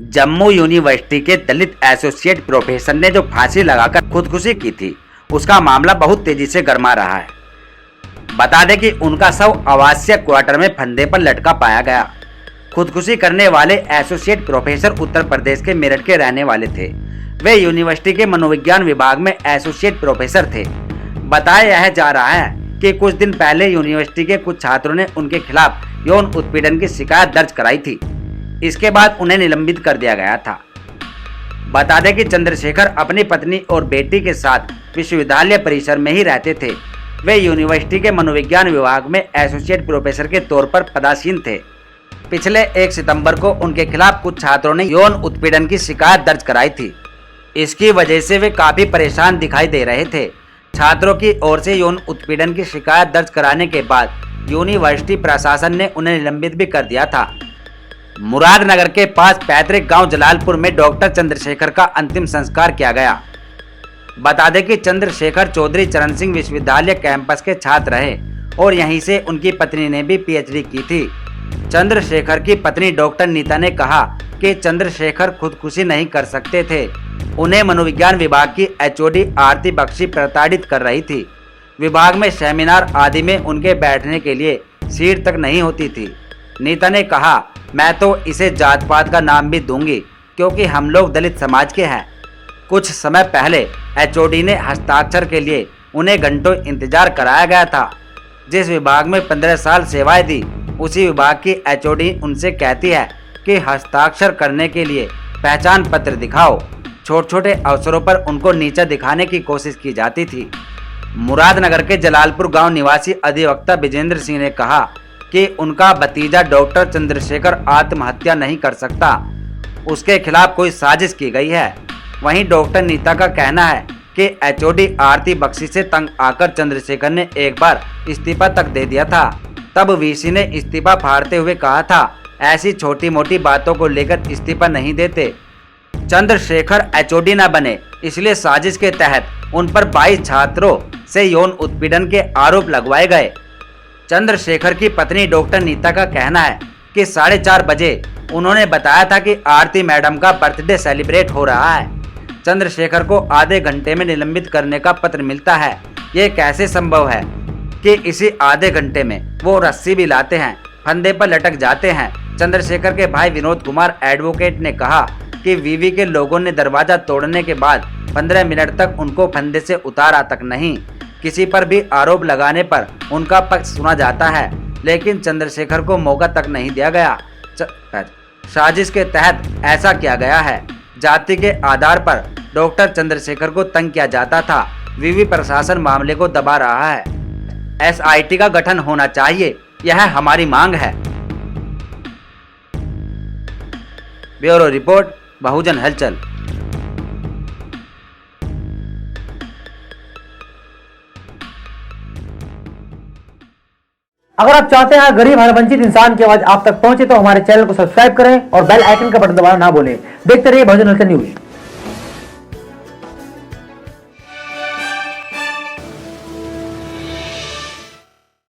Jammu university के दलित associate professor ने जो फांसी लगाकर खुदकुशी की थी, उसका मामला बहुत तेजी से गर्मा रहा है। बता दें कि उनका शव आवासीय क्वार्टर में फंदे पर लटका पाया गया। खुदकुशी करने वाले एसोसिएट प्रोफेसर उत्तर प्रदेश के मेरठ के रहने वाले थे। वे यूनिवर्सिटी के मनोविज्ञान विभाग में एसोसिएट प्रोफेसर थे। बताया यह जा रहा है कि कुछ दिन पहले यूनिवर्सिटी के कुछ छात्रों ने उनके खिलाफ यौन उत्पीड़न की शिकायत दर्ज कराई थी। इसके बाद उन्हें निलंबित कर दिया गया था। बता दें कि चंद्रशेखर अपनी पत्नी और बेटी के साथ विश्वविद्यालय परिसर में ही रहते थे। वे यूनिवर्सिटी के मनोविज्ञान विभाग में एसोसिएट प्रोफेसर के तौर पर पदासीन थे। पिछले 1 सितंबर को उनके खिलाफ कुछ छात्रों ने यौन उत्पीड़न की शिकायत दर्ज कराई थी। इसकी वजह से वे काफी परेशान दिखाई दे रहे थे। छात्रों की ओर से यौन उत्पीड़न की शिकायत दर्ज कराने के बाद यूनिवर्सिटी प्रशासन ने उन्हें निलंबित भी कर दिया था। मुरादनगर के पास पैतृक गांव जलालपुर में डॉक्टर चंद्रशेखर का अंतिम संस्कार किया गया। बता दें कि चंद्रशेखर चौधरी चरण सिंह विश्वविद्यालय कैंपस के छात्र रहे और यहीं से उनकी पत्नी ने भी पीएचडी की थी। चंद्रशेखर की पत्नी डॉक्टर नीता ने कहा कि चंद्रशेखर खुदकुशी नहीं कर सकते थे। उन्हें मनोविज्ञान विभाग की एचओडी आरती बख्शी प्रताड़ित कर रही थी। विभाग में सेमिनार आदि में उनके बैठने के लिए सीट तक नहीं होती थी। नीता ने कहा, मैं तो इसे जात पात का नाम भी दूंगी क्योंकि हम लोग दलित समाज के हैं। कुछ समय पहले एचओडी ने हस्ताक्षर के लिए उन्हें घंटों इंतजार कराया गया था। जिस विभाग में 15 साल सेवाएं दी, उसी विभाग की एचओडी उनसे कहती है कि हस्ताक्षर करने के लिए पहचान पत्र दिखाओ। छोटे छोटे अवसरों पर उनको नीचा दिखाने की कोशिश की जाती थी। मुरादनगर के जलालपुर गांव निवासी अधिवक्ता विजेंद्र सिंह ने कहा कि उनका भतीजा डॉक्टर चंद्रशेखर आत्महत्या नहीं कर सकता, उसके खिलाफ कोई साजिश की गई है। वहीं डॉक्टर नीता का कहना है कि एचओडी आरती बख्शी से तंग आकर चंद्रशेखर ने एक बार इस्तीफा तक दे दिया था। तब वीसी ने इस्तीफा फाड़ते हुए कहा था, ऐसी छोटी मोटी बातों को लेकर इस्तीफा नहीं देते। चंद्रशेखर एचओडी न बने, इसलिए साजिश के तहत उन पर 22 छात्रों से यौन उत्पीड़न के आरोप लगवाए गए। चंद्रशेखर की पत्नी डॉक्टर नीता का कहना है कि 4:30 बजे उन्होंने बताया था कि आरती मैडम का बर्थडे सेलिब्रेट हो रहा है। चंद्रशेखर को आधे घंटे में निलंबित करने का पत्र मिलता है। ये कैसे संभव है कि इसी आधे घंटे में वो रस्सी भी लाते हैं, फंदे पर लटक जाते हैं। चंद्रशेखर के भाई विनोद कुमार एडवोकेट ने कहा कि वीवी के लोगों ने दरवाजा तोड़ने के बाद 15 मिनट तक उनको फंदे से उतारा तक नहीं। किसी पर भी आरोप लगाने पर उनका पक्ष सुना जाता है, लेकिन चंद्रशेखर को मौका तक नहीं दिया गया। साजिश के तहत ऐसा किया गया है। जाति के आधार पर डॉक्टर चंद्रशेखर को तंग किया जाता था। वीवी प्रशासन मामले को दबा रहा है। एसआईटी का गठन होना चाहिए, यह हमारी मांग है। ब्यूरो रिपोर्ट, बहुजन हलचल। अगर आप चाहते हैं गरीब हर वंचित इंसान की आवाज आप तक पहुंचे तो हमारे चैनल को सब्सक्राइब करें और बेल आइकन का बटन दबाना ना भूलें। देखते रहिए बहुजन हलचल न्यूज।